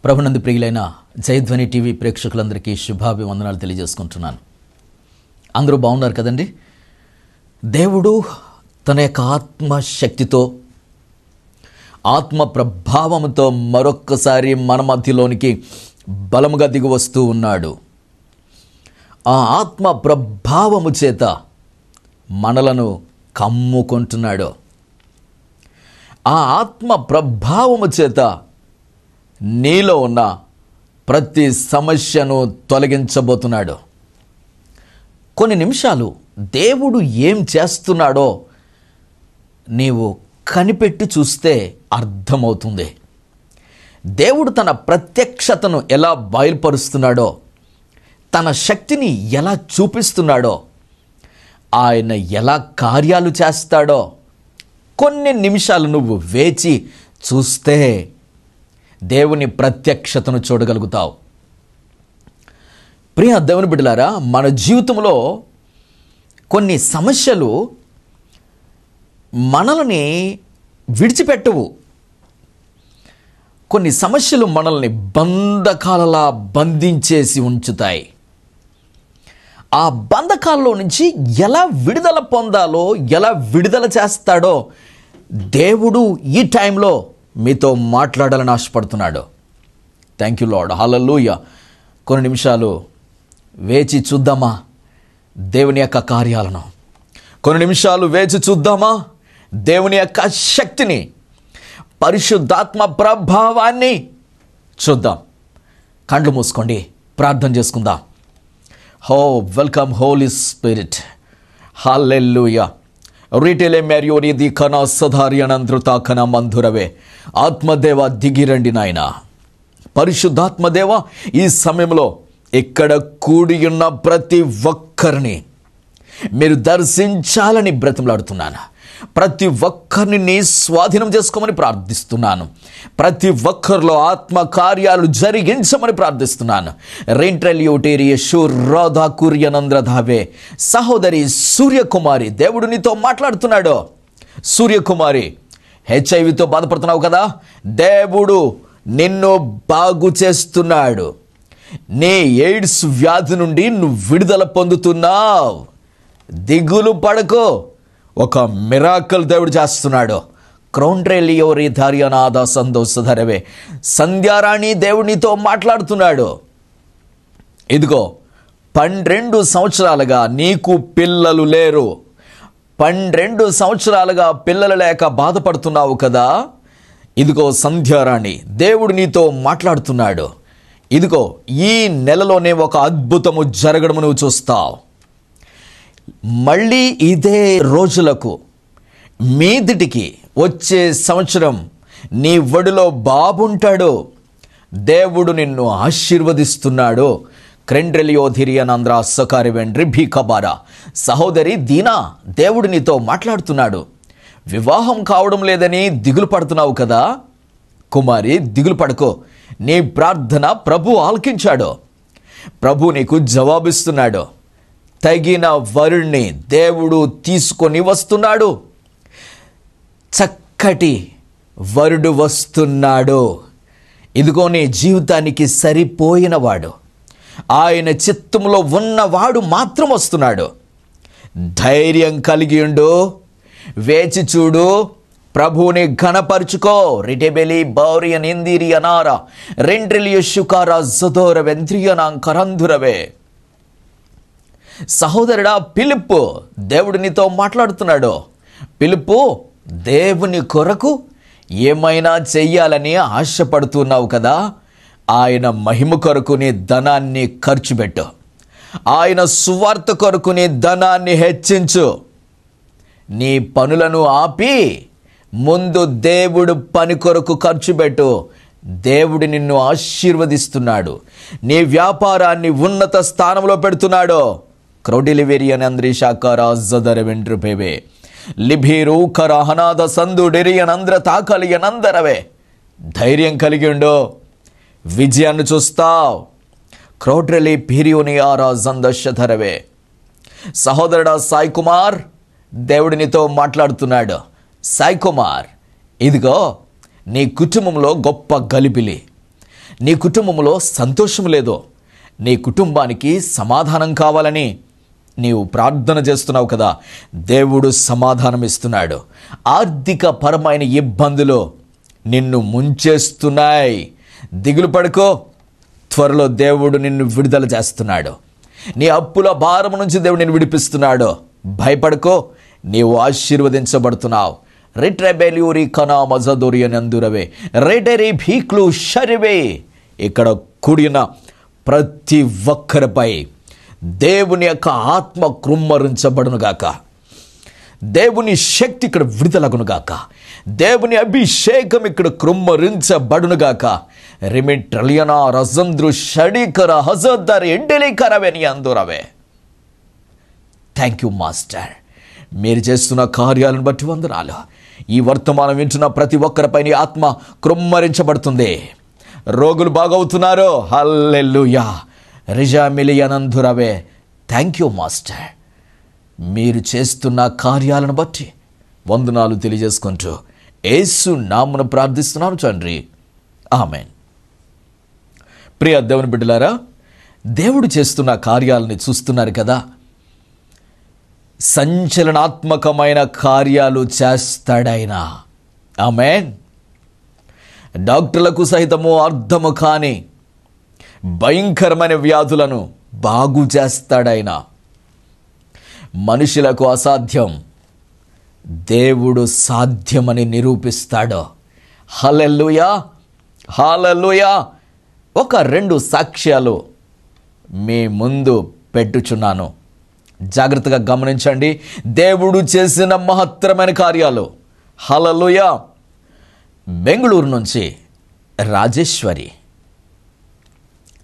ప్రభునందు ప్రియులైన జయధ్వని టీవీ ప్రేక్షకులందరికీ శుభాభివందనాలు తెలియజేసుకుంటున్నాను. అందరూ బాగున్నారు కదండి. దేవుడు తన యొక్క ఆత్మశక్తితో ఆత్మ ప్రభావంతో మరొక్కసారి మన మధ్యలోనికి బలముగా దిగి వస్తూ ఉన్నాడు. ఆ ఆత్మ ప్రభావము చేత మనలను కమ్ముకుంటున్నాడు. ఆ ఆత్మ ప్రభావము చేత నీలో ఉన్న ప్రతి సమస్యను తొలగించబోతున్నాడు. కొన్ని నిమిషాలు దేవుడు ఏం చేస్తున్నాడో నీవు కనిపెట్టి చూస్తే అర్థమవుతుంది. దేవుడు తన ప్రత్యక్షతను ఎలా బయలుపరుస్తున్నాడో, తన శక్తిని ఎలా చూపిస్తున్నాడో, ఆయన ఎలా కార్యాలు చేస్తాడో కొన్ని నిమిషాలు నువ్వు వేచి చూస్తే దేవుని ప్రత్యక్షతను చూడగలుగుతావు. ప్రియ దేవుని బిడ్డలారా, మన జీవితంలో కొన్ని సమస్యలు మనల్ని విడిచిపెట్టవు. కొన్ని సమస్యలు మనల్ని బంధకాలలా బంధించేసి ఉంచుతాయి. ఆ బంధకాల్లో నుంచి ఎలా విడుదల పొందాలో, ఎలా విడుదల చేస్తాడో దేవుడు ఈ టైంలో మీతో మాట్లాడాలని ఆశపడుతున్నాడు. థ్యాంక్ యూ లార్డ్, హల్లెలూయా. కొన్ని నిమిషాలు వేచి చూద్దామా దేవుని యొక్క కార్యాలను? కొన్ని నిమిషాలు వేచి చూద్దామా దేవుని యొక్క శక్తిని, పరిశుద్ధాత్మ ప్రభావాన్ని చూద్దాం. కళ్ళు మూసుకోండి, ప్రార్థన చేసుకుందాం. వెల్కమ్ హోలీ స్పిరిట్, హల్లెలూయా. రీటెలే మెరియోని ది కనా సధార్యనంద్రుతా కన మంధురవే. ఆత్మదేవ దిగిరండి నాయన. పరిశుద్ధాత్మదేవ ఈ సమయంలో ఇక్కడ కూడి ఉన్న ప్రతి ఒక్కరిని మీరు దర్శించాలని బ్రతిమలాడుతున్నాను. ప్రతి ఒక్కరిని నీ స్వాధీనం చేసుకోమని ప్రార్థిస్తున్నాను. ప్రతి ఒక్కరిలో ఆత్మ కార్యాలు జరిగించమని ప్రార్థిస్తున్నాను. రెంట్రలియోటేరియనంద్రధావే. సహోదరి సూర్యకుమారి, దేవుడు నీతో మాట్లాడుతున్నాడు. సూర్యకుమారి, హెచ్ఐవితో బాధపడుతున్నావు కదా, దేవుడు నిన్ను బాగు చేస్తున్నాడు. నీ ఎయిడ్స్ వ్యాధి నుండి నువ్వు విడుదల పొందుతున్నావు. దిగులు పడకో, ఒక మిరాకల్ దేవుడు చేస్తున్నాడు. క్రౌండ్రెలియోరి ధార్యనాథ సందోషధరవే. సంధ్యారాణి, దేవునితో మాట్లాడుతున్నాడు. ఇదిగో 12 సంవత్సరాలుగా నీకు పిల్లలు లేరు. 12 సంవత్సరాలుగా పిల్లలు లేక బాధపడుతున్నావు కదా. ఇదిగో సంధ్యారాణి, దేవుడు నీతో మాట్లాడుతున్నాడు. ఇదిగో ఈ నెలలోనే ఒక అద్భుతము జరగడము నువ్వు చూస్తావు. మళ్ళీ ఇదే రోజులకు మీదిటికి వచ్చే సంవత్సరం నీ ఒడిలో బాబుంటాడు. దేవుడు నిన్ను ఆశీర్వదిస్తున్నాడు. క్రెండ్రెలియోధిరియనంద్ర సకారివెండ్రి భీకబారా. సహోదరి దీనా, దేవుడు నీతో మాట్లాడుతున్నాడు. వివాహం కావడం లేదని దిగులు పడుతున్నావు కదా. కుమారి, దిగులు పడకో, నీ ప్రార్థన ప్రభు ఆలకించాడు. ప్రభు నీకు జవాబిస్తున్నాడు. తగిన వరుణ్ణి దేవుడు తీసుకొని వస్తున్నాడు. చక్కటి వరుడు వస్తున్నాడు. ఇదిగో నీ జీవితానికి సరిపోయినవాడు, ఆయన చిత్తంలో ఉన్నవాడు మాత్రం వస్తున్నాడు. ధైర్యం కలిగి ఉండు, వేచి చూడు, ప్రభువుని ఘనపరుచుకో. రిటెబెలి బౌరియన్ ఇందిరియనారా రెండ్రిలియుషుకార జదోర వెంద్రియనాంకరంధురవే. సహోదరుడా పిలుపు, దేవుడు నీతో మాట్లాడుతున్నాడు. పిలుపు, దేవుని కొరకు ఏమైనా చెయ్యాలని ఆశపడుతున్నావు కదా. ఆయన మహిమ కొరకు నీ ధనాన్ని ఖర్చు పెట్టు. ఆయన సువార్త కొరకు నీ ధనాన్ని హెచ్చించు. నీ పనులను ఆపి ముందు దేవుడు పని కొరకు ఖర్చు పెట్టు. దేవుడు నిన్ను ఆశీర్వదిస్తున్నాడు. నీ వ్యాపారాన్ని ఉన్నత స్థానంలో పెడుతున్నాడు. క్రౌడిలివేరియనంద్రి శాకార జదర వెంట్రుపేవే లిభీరు కరహనాద సందుడిరియనంద్ర తాకలియనందరవే. ధైర్యం కలిగి ఉండు, విజయాన్ని చూస్తావు. క్రౌడ్రెలి పీరియోనియారా జందశధరవే. సహోదరుడా సాయి కుమార్, దేవుడినితో మాట్లాడుతున్నాడు. సాయి కుమార్, ఇదిగో నీ కుటుంబంలో గొప్ప గలిబిలి, నీ కుటుంబంలో సంతోషం లేదో, నీ కుటుంబానికి సమాధానం కావాలని నీవు ప్రార్థన చేస్తున్నావు కదా, దేవుడు సమాధానం ఇస్తున్నాడు. ఆర్థిక పరమైన ఇబ్బందులు నిన్ను ముంచేస్తున్నాయి, దిగులు పడుకో, త్వరలో దేవుడు నిన్ను విడుదల చేస్తున్నాడు. నీ అప్పుల భారం నుంచి దేవుడు నిన్ను విడిపిస్తున్నాడు. భయపడుకో, నీవు ఆశీర్వదించబడుతున్నావు. రిట్రెబెల్యూరి కనా మజదోరి అని అందురవే రెడెరి భీక్లు షరివే. ఇక్కడ కూడిన ప్రతి ఒక్కరిపై దేవుని యొక్క ఆత్మ కృమ్మరించబడునుగాక, దేవుని శక్తి ఇక్కడ విడుదలగునుగాక, దేవుని అభిషేకం ఇక్కడ కృమ్మరించబడునుగాక. రిమిట్రలియన రజంద్రు షడీకర హజదర్ ఎండెలికరవెని అందురవే. థ్యాంక్ యూ మాస్టర్, మీరు చేస్తున్న కార్యాలను బట్టి వందనాలు. ఈ వర్తమానం వింటున్న ప్రతి ఒక్కరిపై నీ ఆత్మ కృమ్మరించబడుతుంది. రోగులు బాగవుతున్నారు. హల్లెలూయా. రిజామిలియనందురవే. థ్యాంక్ యూ మాస్టర్, మీరు చేస్తున్న కార్యాలను బట్టి వందనాలు తెలియజేసుకుంటూ యేసు నామమున ప్రార్థిస్తున్నాను తండ్రి, ఆమేన్. ప్రియ దేవుని బిడ్డలారా, దేవుడు చేస్తున్న కార్యాలని చూస్తున్నారు కదా. సంచలనాత్మకమైన కార్యాలు చేస్తాడాయన. ఆమేన్. డాక్టర్లకు సహితము అర్థము కాని భయంకరమైన వ్యాధులను బాగు చేస్తాడాయన. మనుషులకు అసాధ్యం, దేవుడు సాధ్యమని నిరూపిస్తాడు. హల్లెలూయా, హల్లెలూయా. ఒక 2 సాక్ష్యాలు మీ ముందు పెట్టుచున్నాను, జాగ్రత్తగా గమనించండి. దేవుడు చేసిన మహత్తరమైన కార్యాలు. హల్లెలూయా. బెంగళూరు నుంచి రాజేశ్వరి,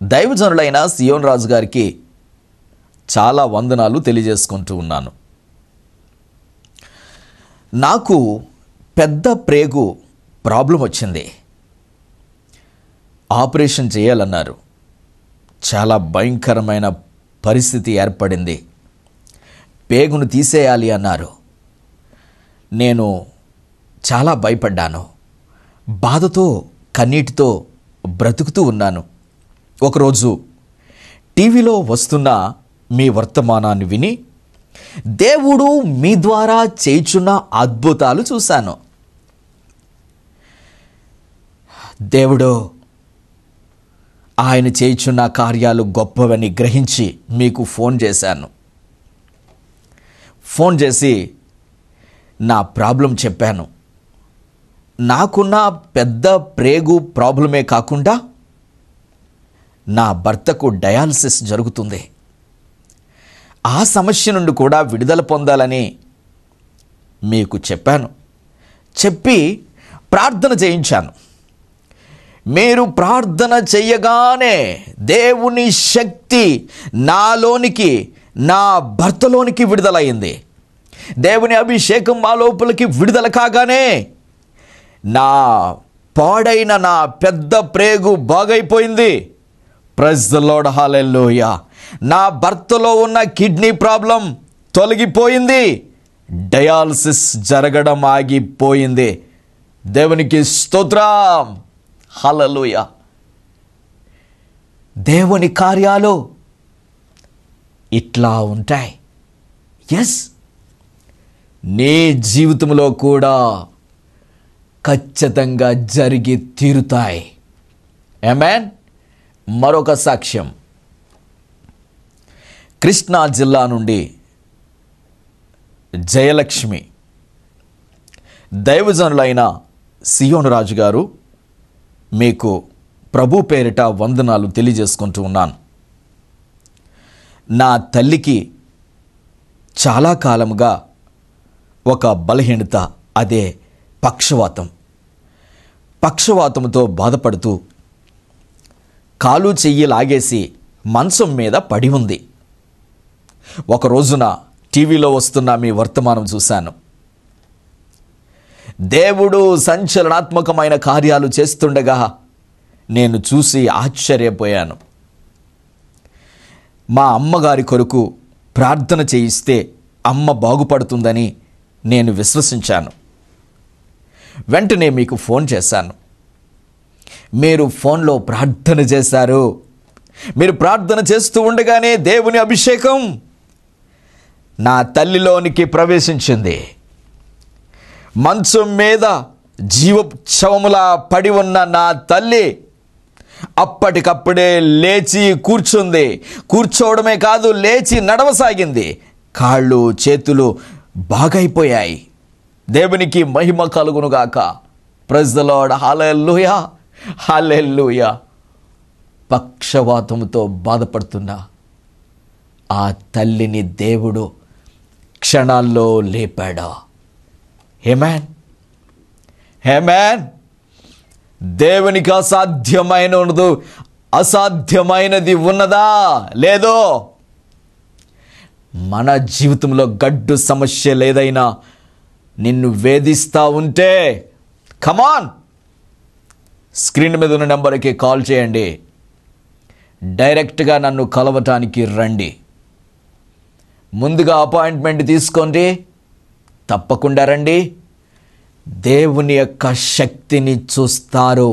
దైవజనులైన సియోన్ రాజు గారికి చాలా వందనాలు తెలియజేసుకుంటూ ఉన్నాను. నాకు పెద్ద ప్రేగు ప్రాబ్లం వచ్చింది, ఆపరేషన్ చేయాలన్నారు. చాలా భయంకరమైన పరిస్థితి ఏర్పడింది. పేగును తీసేయాలి అన్నారు. నేను చాలా భయపడ్డాను, బాధతో కన్నీటితో బ్రతుకుతూ ఉన్నాను. ఒకరోజు టీవీలో వస్తున్న మీ వర్తమానాన్ని విని దేవుడు మీ ద్వారా చేయుచున్న అద్భుతాలు చూశాను. దేవుడు ఆయన చేయుచున్న కార్యాలు గొప్పవని గ్రహించి మీకు ఫోన్ చేశాను. ఫోన్ చేసి నా ప్రాబ్లం చెప్పాను. నాకున్న పెద్ద ప్రేగు ప్రాబ్లమే కాకుండా నా భర్తకు డయాలసిస్ జరుగుతుంది. ఆ సమస్య నుండి కూడా విడుదల పొందాలని మీకు చెప్పాను. చెప్పి ప్రార్థన చేయించాను. మీరు ప్రార్థన చెయ్యగానే దేవుని శక్తి నాలోనికి, నా భర్తలోనికి విడుదలయ్యింది. దేవుని అభిషేకం మా లోపలికి విడుదల కాగానే నా పాడైన నా పెద్ద ప్రేగు బాగైపోయింది. ప్రైజ్ ది లార్డ్, హల్లెలూయా. నా భర్తలో ఉన్న కిడ్నీ ప్రాబ్లం తొలగిపోయింది, డయాలసిస్ జరగడం ఆగిపోయింది. దేవునికి స్తోత్రం, హల్లెలూయా. దేవుని కార్యాలు ఇట్లా ఉంటాయి. ఎస్, నీ జీవితంలో కూడా ఖచ్చితంగా జరిగి తీరుతాయి. ఆమేన్. మరొక సాక్ష్యం, కృష్ణా జిల్లా నుండి జయలక్ష్మి, దైవజనులైన సియోను రాజు గారు, మీకు ప్రభు పేరిట వందనాలు తెలియజేసుకుంటూ ఉన్నాను. నా తల్లికి చాలా కాలముగా ఒక బలహీనత, అదే పక్షవాతం. పక్షవాతంతో బాధపడుతూ కాలు చెయ్యి లాగేసి మంచం మీద పడి ఉంది. ఒక రోజున టీవీలో వస్తున్న మీ వర్తమానం చూశాను. దేవుడు సంచలనాత్మకమైన కార్యాలు చేస్తుండగా నేను చూసి ఆశ్చర్యపోయాను. మా అమ్మగారి కొరకు ప్రార్థన చేయిస్తే అమ్మ బాగుపడుతుందని నేను విశ్వసించాను. వెంటనే మీకు ఫోన్ చేశాను. మీరు ఫోన్లో ప్రార్థన చేశారు. మీరు ప్రార్థన చేస్తూ ఉండగానే దేవుని అభిషేకం నా తల్లిలోనికి ప్రవేశించింది. మంచం మీద జీవశవములా పడి ఉన్న నా తల్లి అప్పటికప్పుడే లేచి కూర్చుంది. కూర్చోవడమే కాదు, లేచి నడవసాగింది. కాళ్ళు చేతులు బాగైపోయాయి. దేవునికి మహిమ కలుగునుగాక. Praise the lord. హల్లెలూయా, హల్లెలూయా. పక్షవాతముతో బాధపడుతున్న ఆ తల్లిని దేవుడు క్షణాల్లో లేపాడా. ఆమేన్, ఆమేన్. దేవునికి అసాధ్యమైనది ఉన్నదా? లేదో. మన జీవితంలో గడ్డు సమస్య లేదైనా నిన్ను వేధిస్తూ ఉంటే కమాన్, స్క్రీన్ మీద ఉన్న నెంబర్కి కాల్ చేయండి. డైరెక్ట్గా నన్ను కలవటానికి రండి. ముందుగా అపాయింట్మెంట్ తీసుకోండి, తప్పకుండా రండి. దేవుని యొక్క శక్తిని చూస్తారు,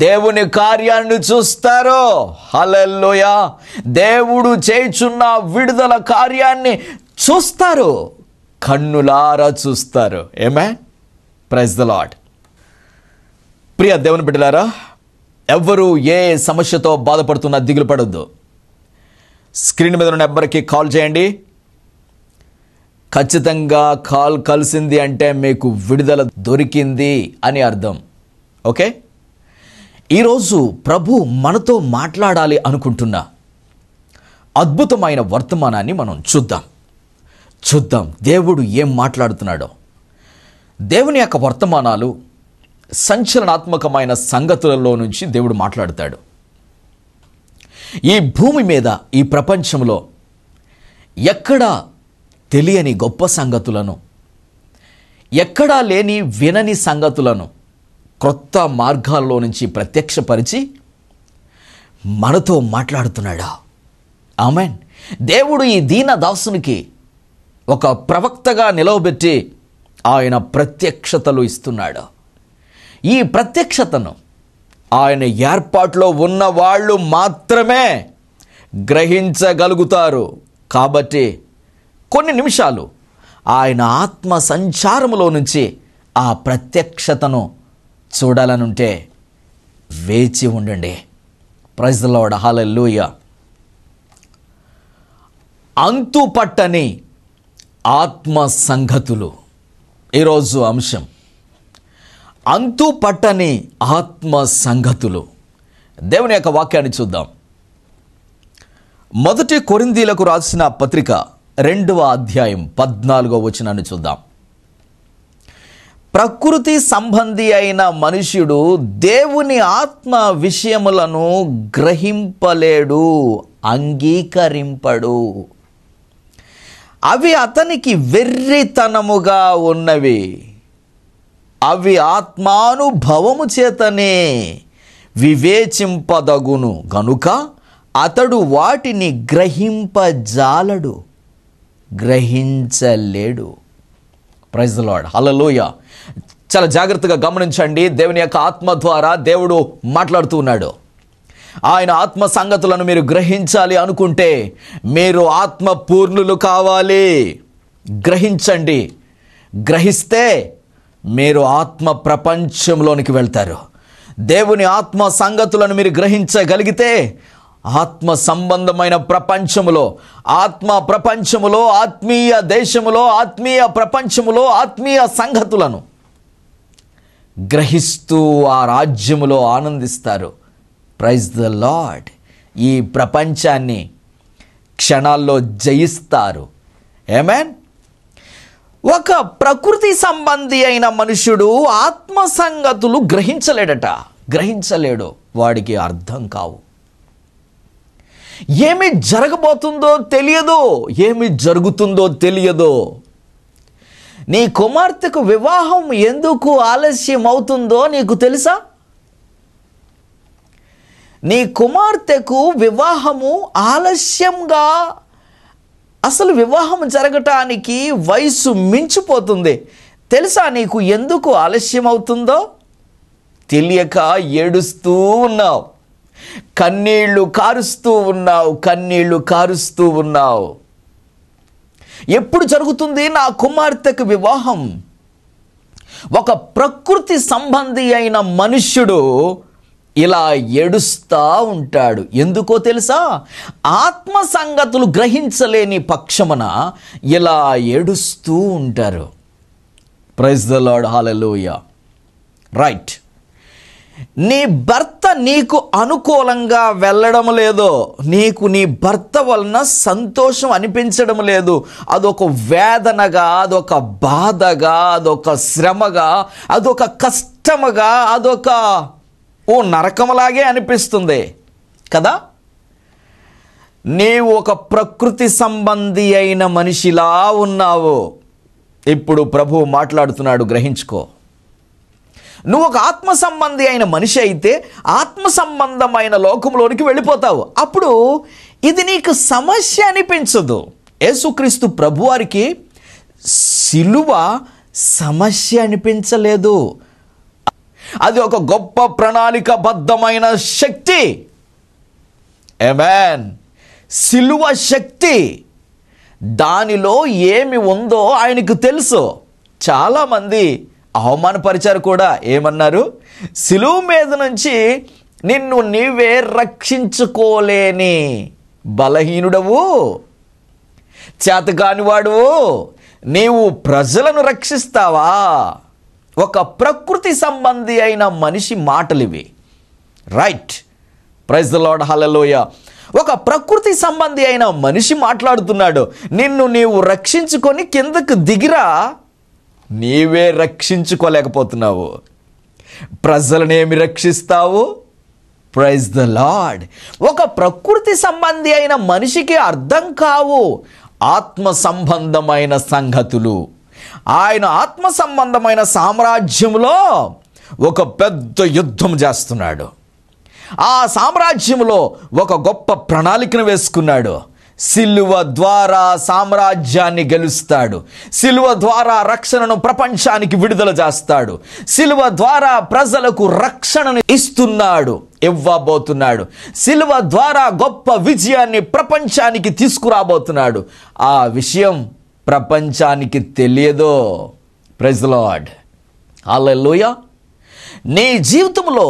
దేవుని కార్యాన్ని చూస్తారు. హల్లెలూయా. దేవుడు చేయుచున్న విడుదల కార్యాన్ని చూస్తారు, కన్నులారా చూస్తారు. ఆమేన్. Praise the Lord. ప్రియ దేవుని బిడ్డలారా, ఎవ్వరూ ఏ సమస్యతో బాధపడుతున్నా దిగులు పడొద్దు. స్క్రీన్ మీద ఉన్న నెంబర్కి కాల్ చేయండి. ఖచ్చితంగా కాల్ కలిసింది అంటే మీకు విడుదల దొరికింది అని అర్థం. ఓకే, ఈరోజు ప్రభు మనతో మాట్లాడాలి అనుకుంటున్న అద్భుతమైన వర్తమానాన్ని మనం చూద్దాం దేవుడు ఏం మాట్లాడుతున్నాడో. దేవుని యొక్క వర్తమానాలు సంచలనాత్మకమైన సంగతులలో నుంచి దేవుడు మాట్లాడతాడు. ఈ భూమి మీద, ఈ ప్రపంచంలో ఎక్కడా తెలియని గొప్ప సంగతులను, ఎక్కడా లేని వినని సంగతులను క్రొత్త మార్గాల్లో నుంచి ప్రత్యక్షపరిచి మనతో మాట్లాడుతున్నాడా. ఆమేన్. దేవుడు ఈ దీన దాసునికి ఒక ప్రవక్తగా నిలవబెట్టి ఆయన ప్రత్యక్షతలు ఇస్తున్నాడు. ఈ ప్రత్యక్షతను ఆయన ఏర్పాట్లో ఉన్న వాళ్ళు మాత్రమే గ్రహించగలుగుతారు. కాబట్టి కొన్ని నిమిషాలు ఆయన ఆత్మ సంచారములో నుంచి ఆ ప్రత్యక్షతను చూడాలనుంటే వేచి ఉండండి. Praise the lord. హల్లెలూయా. అంతుపట్టని ఆత్మ సంగతులు ఈరోజు అంశం. అంతుపట్టని ఆత్మ సంగతులు. దేవుని యొక్క వాక్యాన్ని చూద్దాం. 1 కొరింథీయులకు రాసిన పత్రిక 2వ అధ్యాయం 14వ వచనాన్ని చూద్దాం. ప్రకృతి సంబంధి అయిన మనుష్యుడు దేవుని ఆత్మ విషయములను గ్రహింపలేడు, అంగీకరింపడు. అవి అతనికి వెర్రితనముగా ఉన్నవి. అవి ఆత్మానుభవము చేతనే వివేచింపదగును గనుక అతడు వాటిని గ్రహింపజాలడు, గ్రహించలేడు. Praise the Lord. హల్లెలూయా. చాలా జాగ్రత్తగా గమనించండి. దేవుని యొక్క ఆత్మ ద్వారా దేవుడు మాట్లాడుతూ ఉన్నాడు. ఆయన ఆత్మ సంగతులను మీరు గ్రహించాలి అనుకుంటే మీరు ఆత్మ పూర్ణులు కావాలి. గ్రహించండి. గ్రహిస్తే మీరు ఆత్మ ప్రపంచంలోనికి వెళ్తారు. దేవుని ఆత్మ సంగతులను మీరు గ్రహించగలిగితే ఆత్మ సంబంధమైన ప్రపంచములో, ఆత్మ ప్రపంచములో, ఆత్మీయ దేశములో, ఆత్మీయ ప్రపంచములో ఆత్మీయ సంగతులను గ్రహిస్తూ ఆ రాజ్యములో ఆనందిస్తారు. Praise the lord. ఈ ప్రపంచాన్ని క్షణాల్లో జయిస్తారు. ఆమేన్. ఒక ప్రకృతి సంబంధి అయిన మనుషుడు ఆత్మ సంగతులు గ్రహించలేడు. వాడికి అర్థం కావు. ఏమి జరగబోతుందో తెలియదు, ఏమి జరుగుతుందో తెలియదు. నీ కుమార్తెకు వివాహం ఎందుకు ఆలస్యం అవుతుందో నీకు తెలుసా? నీ కుమార్తెకు వివాహము ఆలస్యంగా, అసలు వివాహం జరగటానికి వయసు మించిపోతుంది. తెలుసా నీకు ఎందుకు ఆలస్యం అవుతుందో? తెలియక ఏడుస్తూ ఉన్నావు, కన్నీళ్లు కారుస్తూ ఉన్నావు, కన్నీళ్లు కారుస్తూ ఉన్నావు. ఎప్పుడు జరుగుతుంది నా కుమార్తెకు వివాహం? ఒక ప్రకృతి సంబంధి అయిన మనుష్యుడు ఇలా ఏడుస్తూ ఉంటాడు. ఎందుకో తెలుసా? ఆత్మ సంగతులు గ్రహించలేని పక్షమున ఇలా ఏడుస్తూ ఉంటారు. Praise the lord, hallelujah. Right. నీ భర్త నీకు అనుకూలంగా వెళ్ళడం లేదో, నీకు నీ భర్త వలన సంతోషం అనిపించడం లేదు, అదొక వేదనగా, అదొక బాధగా, అదొక శ్రమగా, అదొక కష్టముగా, అదొక నరకములాగే అనిపిస్తుంది కదా. నీవు ఒక ప్రకృతి సంబంధి అయిన మనిషిలా ఉన్నావు. ఇప్పుడు ప్రభువు మాట్లాడుతున్నాడు, గ్రహించుకో. నువ్వు ఒక ఆత్మ సంబంధి అయిన మనిషి అయితే ఆత్మ సంబంధమైన లోకంలోనికి వెళ్ళిపోతావు. అప్పుడు ఇది నీకు సమస్య అనిపించదు. యేసుక్రీస్తు ప్రభువారికి సిలువ సమస్య అనిపించలేదు. అది ఒక గొప్ప ప్రణాళికబద్ధమైన శక్తి. ఆమేన్. సిలువ శక్తి, దానిలో ఏమి ఉందో ఆయనకు తెలుసు. చాలామంది అవమానపరిచారు కూడా. ఏమన్నారు? సిలువ మీద నుంచి నిన్ను నీవే రక్షించుకోలేని బలహీనుడవు, చేతకానివాడువు, నీవు ప్రజలను రక్షిస్తావా? ఒక ప్రకృతి సంబంధి అయిన మనిషి మాటలు ఇవి. రైట్. ప్రైజ్ ద లార్డ్, హల్లెలూయా. ఒక ప్రకృతి సంబంధి అయిన మనిషి మాట్లాడుతున్నాడు. నిన్ను నీవు రక్షించుకొని కిందకు దిగిరా. నీవే రక్షించుకోలేకపోతున్నావు, ప్రజలనేమి రక్షిస్తావు? Praise the Lord. ఒక ప్రకృతి సంబంధి అయిన మనిషికి అర్థం కావు ఆత్మ సంబంధమైన సంగతులు. ఆయన ఆత్మ సంబంధమైన సామ్రాజ్యంలో ఒక పెద్ద యుద్ధం చేస్తున్నాడు. ఆ సామ్రాజ్యంలో ఒక గొప్ప ప్రణాళికను వేసుకున్నాడు. సిలువ ద్వారా సామ్రాజ్యాన్ని గెలుస్తాడు. సిలువ ద్వారా రక్షణను ప్రపంచానికి విడుదల చేస్తాడు. సిలువ ద్వారా ప్రజలకు రక్షణను ఇవ్వబోతున్నాడు. సిలువ ద్వారా గొప్ప విజయాన్ని ప్రపంచానికి తీసుకురాబోతున్నాడు. ఆ విషయం ప్రపంచానికి తెలియదో. ప్రైజ్ ది లార్డ్, హల్లెలూయా. నీ జీవితంలో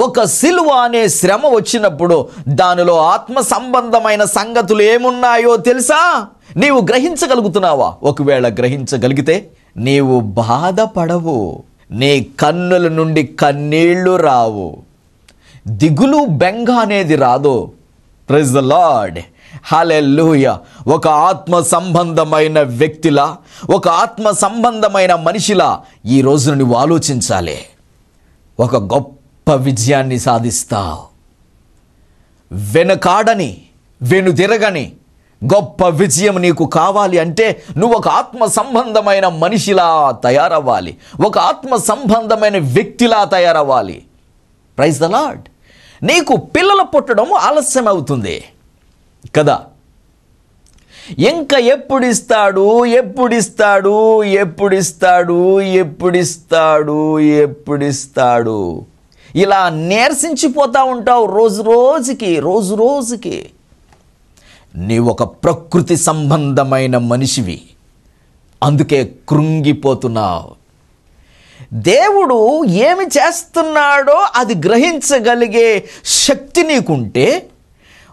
ఒక సిలువ అనే శ్రమ వచ్చినప్పుడు దానిలో ఆత్మ సంబంధమైన సంగతులు ఏమున్నాయో తెలుసా? నీవు గ్రహించగలుగుతున్నావా? ఒకవేళ గ్రహించగలిగితే నీవు బాధపడవు, నీ కన్నుల నుండి కన్నీళ్లు రావు, దిగులు బెంగ అనేది రాదు. ప్రైజ్ ద లార్డ్, హల్లెలూయా. ఒక ఆత్మ సంబంధమైన వ్యక్తిలా, ఒక ఆత్మ సంబంధమైన మనిషిలా ఈ రోజు నువ్వు ఆలోచించాలి. ఒక గొప్ప విజయాన్ని సాధిస్తావు. వెనుకాడని, వెనుదిరగని గొప్ప విజయం నీకు కావాలి అంటే నువ్వు ఒక ఆత్మ సంబంధమైన మనిషిలా తయారవ్వాలి, ఒక ఆత్మ సంబంధమైన వ్యక్తిలా తయారవ్వాలి. Praise the Lord. నీకు పిల్లలు పుట్టడం ఆలస్యం అవుతుంది కదా. ఇంకా ఎప్పుడిస్తాడు ఎప్పుడిస్తాడు ఎప్పుడిస్తాడు ఎప్పుడిస్తాడు ఎప్పుడిస్తాడు ఇలా నీరసించిపోతూ ఉంటావు రోజు రోజుకి. నీవు ఒక ప్రకృతి సంబంధమైన మనిషివి, అందుకే కృంగిపోతున్నావు. దేవుడు ఏమి చేస్తున్నాడో అది గ్రహించగలిగే శక్తి నీకుంటే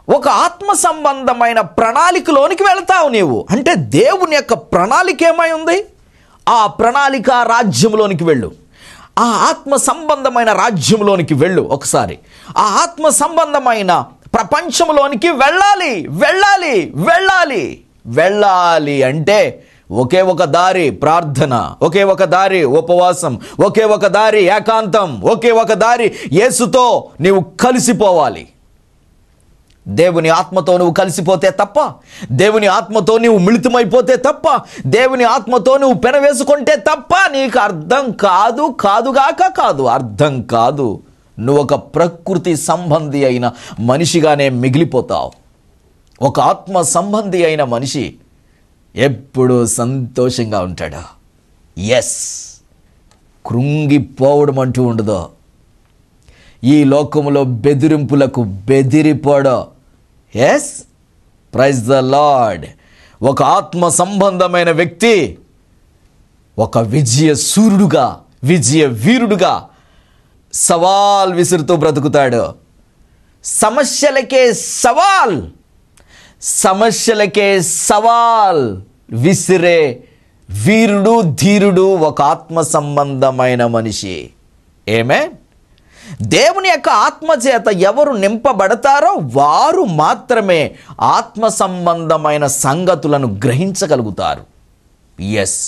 ఒక ఆత్మ సంబంధమైన ప్రణాళికలోనికి వెళ్తావు నీవు. అంటే దేవుని యొక్క ప్రణాళిక ఏమై ఉంది? ఆ ప్రణాళిక రాజ్యంలోనికి వెళ్ళు, ఆ ఆత్మ సంబంధమైన రాజ్యంలోనికి వెళ్ళు. ఒకసారి ఆ ఆత్మ సంబంధమైన ప్రపంచంలోనికి వెళ్ళాలి వెళ్ళాలి వెళ్ళాలి వెళ్ళాలి అంటే ఒకే ఒక దారి ప్రార్థన, ఒకే ఒక దారి ఉపవాసం, ఒకే ఒక దారి ఏకాంతం, ఒకే ఒక దారి యేసుతో నీవు కలిసిపోవాలి. దేవుని ఆత్మతో నువ్వు కలిసిపోతే తప్ప, దేవుని ఆత్మతో నువ్వు మిళితమైపోతే తప్ప, దేవుని ఆత్మతో నువ్వు పెనవేసుకుంటే తప్ప నీకు అర్థం అర్థం కాదు. నువ్వు ఒక ప్రకృతి సంబంధి అయిన మనిషిగానే మిగిలిపోతావు. ఒక ఆత్మ సంబంధి అయిన మనిషి ఎప్పుడూ సంతోషంగా ఉంటాడు. ఎస్, కృంగిపోవడం అంటూ ఉండదు. ఈ లోకములో బెదిరింపులకు బెదిరిపోడు. Yes, praise the Lord. ఒక ఆత్మ సంబంధమైన వ్యక్తి ఒక విజయ సూర్యుడుగా, విజయ వీరుడుగా సవాల్ విసురుతూ బ్రతుకుతాడు. సమస్యలకే సవాల్, సమస్యలకే సవాల్ విసిరే వీరుడు, ధీరుడు ఒక ఆత్మ సంబంధమైన మనిషి. ఆమేన్. దేవుని యొక్క ఆత్మ చేత ఎవరు నింపబడతారో వారు మాత్రమే ఆత్మ సంబంధమైన సంగతులను గ్రహించగలుగుతారు. Yes,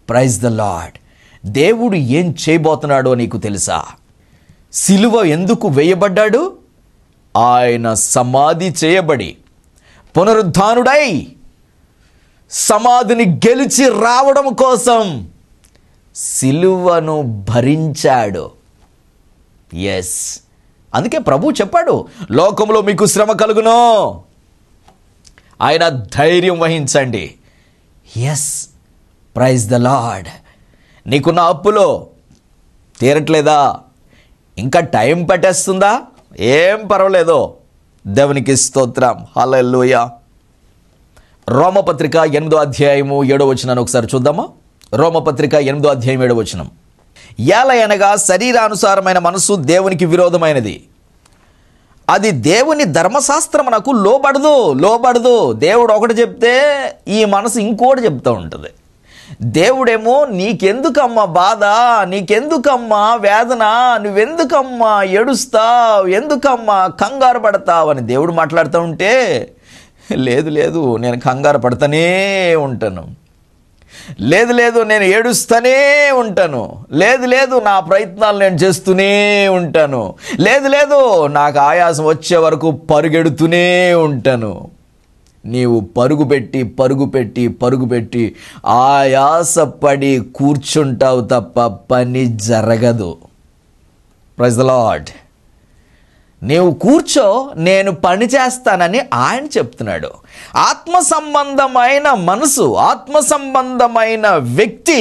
praise the Lord. దేవుడు ఏం చేయబోతున్నాడో నీకు తెలుసా? సిలువ ఎందుకు వేయబడ్డాడు? ఆయన సమాధి చేయబడి పునరుద్ధానుడై సమాధిని గెలిచి రావడం కోసం సిలువను భరించాడు. ఎస్, అందుకే ప్రభు చెప్పాడు, లోకంలో మీకు శ్రమ కలుగును, ఆయన ధైర్యం వహించండి. Yes, praise the lord. నీకున్న అప్పులో తీరట్లేదా? ఇంకా టైం పట్టేస్తుందా? ఏం పర్వాలేదు, దేవునికి స్తోత్రం. హల్లెలూయా. రోమపత్రిక 8వ అధ్యాయము 7వ వచనాన్ని ఒకసారి చూద్దామా? రోమపత్రిక 8వ అధ్యాయం 7వ వచనం. ఏలయనగా శరీరానుసారమైన మనసు దేవునికి విరోధమైనది, అది దేవుని ధర్మశాస్త్రమునకు లోబడదు. దేవుడు ఒకటి చెప్తే ఈ మనసు ఇంకోటి చెప్తూ ఉంటుంది. దేవుడేమో నీకెందుకమ్మా బాధ, నీకెందుకమ్మా వేదన, నువ్వెందుకమ్మా ఏడుస్తావు, ఎందుకమ్మా కంగారు పడతావు అని దేవుడు మాట్లాడుతూ ఉంటే, లేదు నేను కంగారు పడతానే ఉంటాను, లేదు నేను ఏడుస్తూనే ఉంటాను, లేదు నా ప్రయత్నాలు నేను చేస్తూనే ఉంటాను, లేదు నాకు ఆయాసం వచ్చే వరకు పరుగెడుతూనే ఉంటాను. నీవు పరుగుపెట్టి ఆయాసపడి కూర్చుంటావు తప్ప పని జరగదు. Praise the lord. నీవు కూర్చో, నేను పని చేస్తానని ఆయన చెప్తున్నాడు. ఆత్మ సంబంధమైన మనసు, ఆత్మ సంబంధమైన వ్యక్తి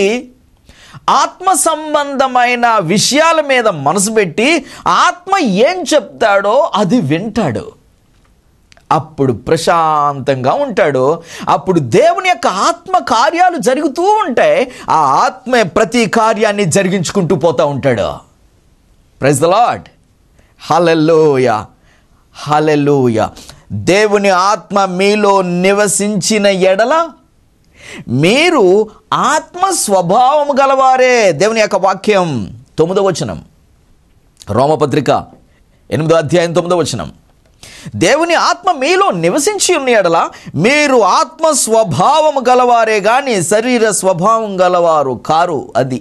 ఆత్మ సంబంధమైన విషయాల మీద మనసు పెట్టి ఆత్మ ఏం చెప్తాడో అది వింటాడు. అప్పుడు ప్రశాంతంగా ఉంటాడు. అప్పుడు దేవుని యొక్క ఆత్మ కార్యాలు జరుగుతూ ఉంటాయి. ఆ ఆత్మ ప్రతి కార్యాన్ని జరిగించుకుంటూ పోతూ ఉంటాడు. Praise the lord. హల్లెలూయా, హల్లెలూయా. దేవుని ఆత్మ మీలో నివసించిన ఎడల మీరు ఆత్మ స్వభావం గలవారే. దేవుని యొక్క వాక్యం 9వ వచనం, రోమపత్రిక 8వ అధ్యాయం 9వ వచనం. దేవుని ఆత్మ మీలో నివసించి ఉన్న ఎడల మీరు ఆత్మ స్వభావం గలవారే గాని శరీర స్వభావం గలవారు కారు. అది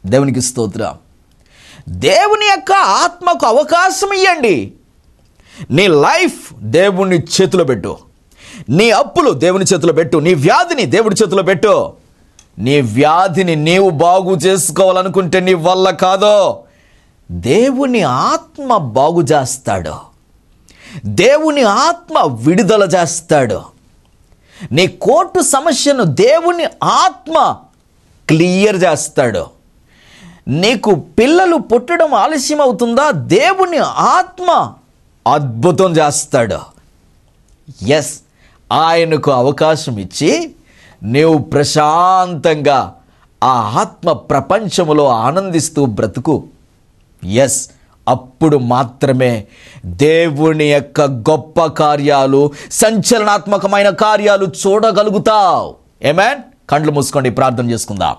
దేవునికి స్తోత్రం. దేవుని యొక్క ఆత్మకు అవకాశం ఇవ్వండి. నీ లైఫ్ దేవుని చేతిలో పెట్టు, నీ అప్పులు దేవుని చేతిలో పెట్టు, నీ వ్యాధిని దేవుడి చేతిలో పెట్టు. నీ వ్యాధిని నీవు బాగు చేసుకోవాలనుకుంటే నీ వల్ల కాదు. దేవుని ఆత్మ బాగు చేస్తాడు, దేవుని ఆత్మ విడుదల చేస్తాడు. నీ కోర్టు సమస్యను దేవుని ఆత్మ క్లియర్ చేస్తాడు. నీకు పిల్లలు పుట్టడం ఆలస్యం అవుతుందా? దేవుని ఆత్మ అద్భుతం చేస్తాడు. ఎస్, ఆయనకు అవకాశం ఇచ్చి నీవు ప్రశాంతంగా ఆ ఆత్మ ప్రపంచములో ఆనందిస్తూ బ్రతుకు. ఎస్, అప్పుడు మాత్రమే దేవుని యొక్క గొప్ప కార్యాలు, సంచలనాత్మకమైన కార్యాలు చూడగలుగుతావు. ఆమేన్. కండ్లు మూసుకోండి, ప్రార్థన చేసుకుందాం.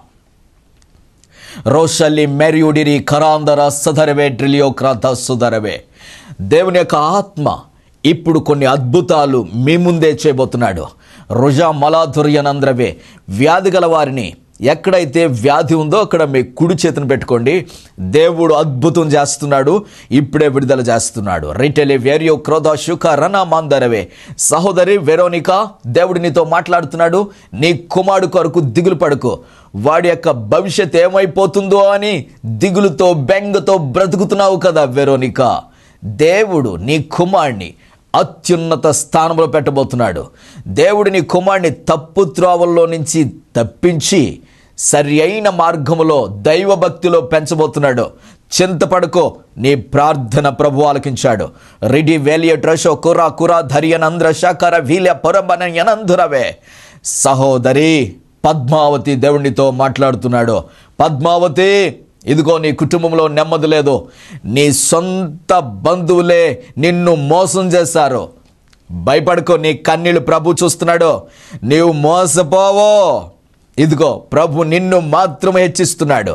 రోషల్లి మెరియుడిరి కరాందర సదరవే డ్రిలియో క్రాత సుదరవే. దేవుని యొక్క ఆత్మ ఇప్పుడు కొన్ని అద్భుతాలు మీ ముందే చేయబోతున్నాడు. రుజా మలాధుర్యనంద్రవే. వ్యాధి గల వారిని, ఎక్కడైతే వ్యాధి ఉందో అక్కడ మీ కుడి చేతిని పెట్టుకోండి. దేవుడు అద్భుతం చేస్తున్నాడు, ఇప్పుడే విడుదల చేస్తున్నాడు. రిటెలి వేరియో క్రోధ శుక రణ మాందరవే. సహోదరి వెరోనికా, దేవుడు నీతో మాట్లాడుతున్నాడు. నీ కుమారుడు కొరకు దిగులు పడుకో. వాడి యొక్క భవిష్యత్ ఏమైపోతుందో అని దిగులుతో బెంగతో బ్రతుకుతున్నావు కదా వెరోనికా. దేవుడు నీ కుమారుడిని అత్యున్నత స్థానంలో పెట్టబోతున్నాడు. దేవుడు నీ కుమారుడిని తప్పు త్రోవల్లో నుంచి తప్పించి సరి అయిన మార్గములో దైవభక్తిలో పెంచబోతున్నాడు. చింతపడుకో, నీ ప్రార్థన ప్రభు ఆలకించాడు. రిడి వేలియ ట్రషో కురా కురా ధర్యనంద్ర శకర వీల్య పొరబన యనంధురవే. సహోదరి పద్మావతి దేవునితో మాట్లాడుతున్నాడు. పద్మావతి, ఇదిగో నీ కుటుంబంలో నెమ్మది లేదు. నీ సొంత బంధువులే నిన్ను మోసం చేశారు. భయపడుకో, నీ కన్నీళ్ళు ప్రభు చూస్తున్నాడు. నీవు మోసపోవో, ఇదిగో ప్రభు నిన్ను మాత్రమే హెచ్చిస్తున్నాడు.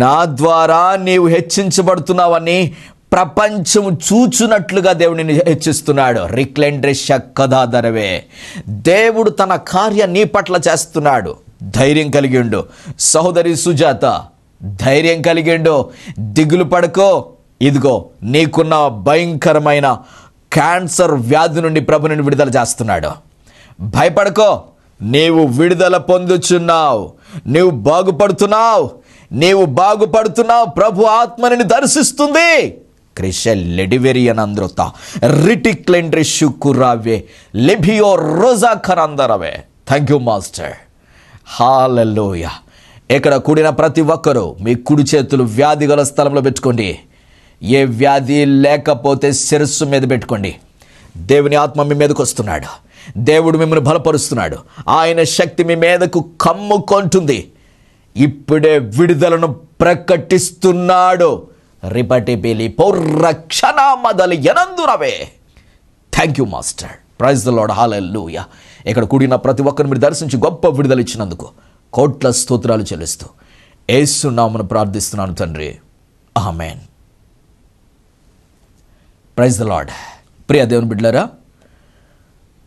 నా ద్వారా నీవు హెచ్చించబడుతున్నావని ప్రపంచం చూచున్నట్లుగా దేవుడిని హెచ్చిస్తున్నాడు. రిక్లెండ్రె శక్కదాదరవే. దేవుడు తన కార్య నీ పట్ల చేస్తున్నాడు. ధైర్యం కలిగిండు. సహోదరి సుజాత, ధైర్యం కలిగిండు. దిగులు పడుకో, ఇదిగో నీకున్న భయంకరమైన క్యాన్సర్ వ్యాధి నుండి ప్రభు నిన్ను విడుదల చేస్తున్నాడు. భయపడుకో, నీవు విడుదల పొందుచున్నావు. నీవు బాగుపడుతున్నావు. నీవు బాగుపడుతున్నావు. ప్రభు ఆత్మని దర్శిస్తుంది. క్రిషెల్లెడివెరియనంద్రత రిటిక్లెండ్రి షుకురావే లెబియో రోజా ఖరందరవే. Thank you master. హల్లెలూయా. ఇక్కడ కూడిన ప్రతి ఒక్కరూ మీ కుడి చేతులు వ్యాధి గల స్థలంలో పెట్టుకోండి. ఏ వ్యాధి లేకపోతే శిరస్సు మీద పెట్టుకోండి. దేవుని ఆత్మ మీ మీదకు వస్తున్నాడు. దేవుడు మిమ్మల్ని బలపరుస్తున్నాడు. ఆయన శక్తి మీ మీదకు కమ్ముకొంటుంది. ఇప్పుడే విడుదలను ప్రకటిస్తున్నాడు. రిపటి పేలి పౌరక్షణ మొదలు ఎనందురవే. Thank you master. Praise the lord. హల్లెలూయా. ఇక్కడ కూడిన ప్రతి ఒక్కరిని మీరు దర్శించి గొప్ప విడుదల ఇచ్చినందుకు కోట్ల స్తోత్రాలు చెల్లిస్తూ యేసు నామమున ప్రార్థిస్తున్నాను తండ్రి. ఆమేన్. Praise the Lord. ప్రియ దేవుని బిడ్డలారా,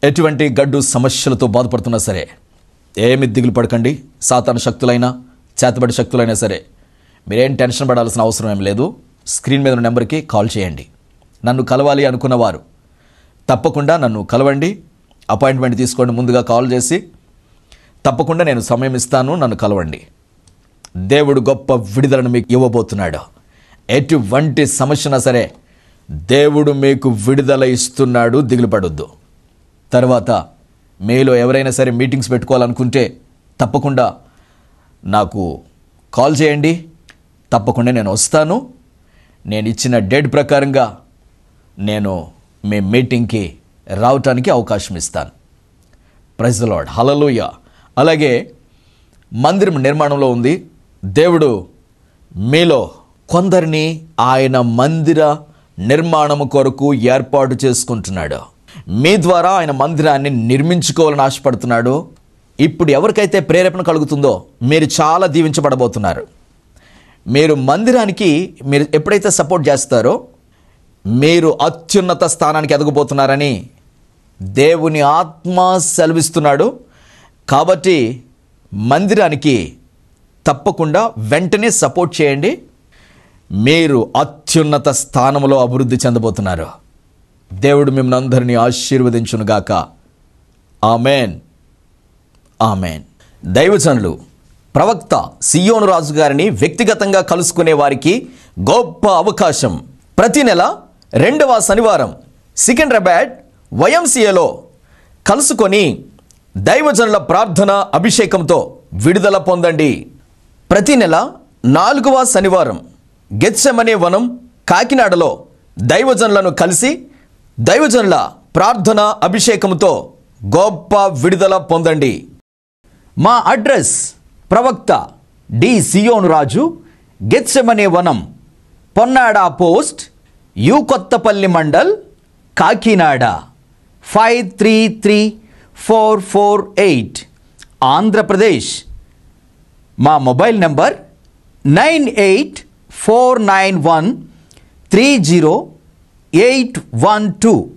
ఎటువంటి గడ్డు సమస్యలతో బాధపడుతున్నా సరే ఏమి దిగులు పడకండి. సాతాను శక్తులైనా చేతబడి శక్తులైనా సరే మీరేం టెన్షన్ పడాల్సిన అవసరం ఏం లేదు. స్క్రీన్ మీద ఉన్న నెంబర్కి కాల్ చేయండి. నన్ను కలవాలి అనుకున్నవారు తప్పకుండా నన్ను కలవండి. అపాయింట్మెంట్ తీసుకోండి. ముందుగా కాల్ చేసి తప్పకుండా నేను సమయం ఇస్తాను, నన్ను కలవండి. దేవుడు గొప్ప విడుదలను మీకు ఇవ్వబోతున్నాడు. ఎటువంటి సమస్యనా సరే దేవుడు మీకు విడుదల ఇస్తున్నాడు. దిగులు పడొద్దు. తర్వాత మీలో ఎవరైనా సరే మీటింగ్స్ పెట్టుకోవాలనుకుంటే తప్పకుండా నాకు కాల్ చేయండి. తప్పకుండా నేను వస్తాను. నేను ఇచ్చిన డేట్ ప్రకారంగా నేను మీ మీటింగ్కి రావటానికి అవకాశం ఇస్తాను. Praise the Lord. హల్లెలూయా. అలాగే మందిరం నిర్మాణంలో ఉంది. దేవుడు మీలో కొందరిని ఆయన మందిర నిర్మాణము కొరకు ఏర్పాటు చేసుకుంటున్నాడు. మీ ద్వారా ఆయన మందిరాన్ని నిర్మించుకోవాలని ఆశపడుతున్నాడు. ఇప్పుడు ఎవరికైతే ప్రేరేపణ కలుగుతుందో మీరు చాలా దీవించబడబోతున్నారు. మీరు మందిరానికి మీరు ఎప్పుడైతే సపోర్ట్ చేస్తారో మీరు అత్యున్నత స్థానానికి ఎదగబోతున్నారని దేవుని ఆత్మ సెలవిస్తున్నాడు. కాబట్టి మందిరానికి తప్పకుండా వెంటనే సపోర్ట్ చేయండి. మీరు అత్యున్నత స్థానంలో అభివృద్ధి చెందబోతున్నారు. దేవుడు మిమ్మల్ని అందరినీ ఆశీర్వదించునుగాక. ఆమెన్. ఆమెన్. దైవజనులు ప్రవక్త సియోను రాజు గారిని వ్యక్తిగతంగా కలుసుకునే వారికి గొప్ప అవకాశం. ప్రతి నెల 2వ శనివారం సికింద్రాబాద్ YMCAలో కలుసుకొని దైవజనుల ప్రార్థన అభిషేకంతో విడుదల పొందండి. ప్రతి నెల 4వ శనివారం గెత్సెమనే వనం కాకినాడలో దైవజనులను కలిసి దైవజనుల ప్రార్థన అభిషేకంతో గొప్ప విడుదల పొందండి. మా అడ్రస్ ప్రవక్త డి సియోను రాజు, గెత్సెమనే వనం, పొన్నాడ పోస్ట్, యు కొత్తపల్లి మండల్, కాకినాడ 533448 ఆంధ్రప్రదేశ్. మా మొబైల్ నంబర్ 9849130812.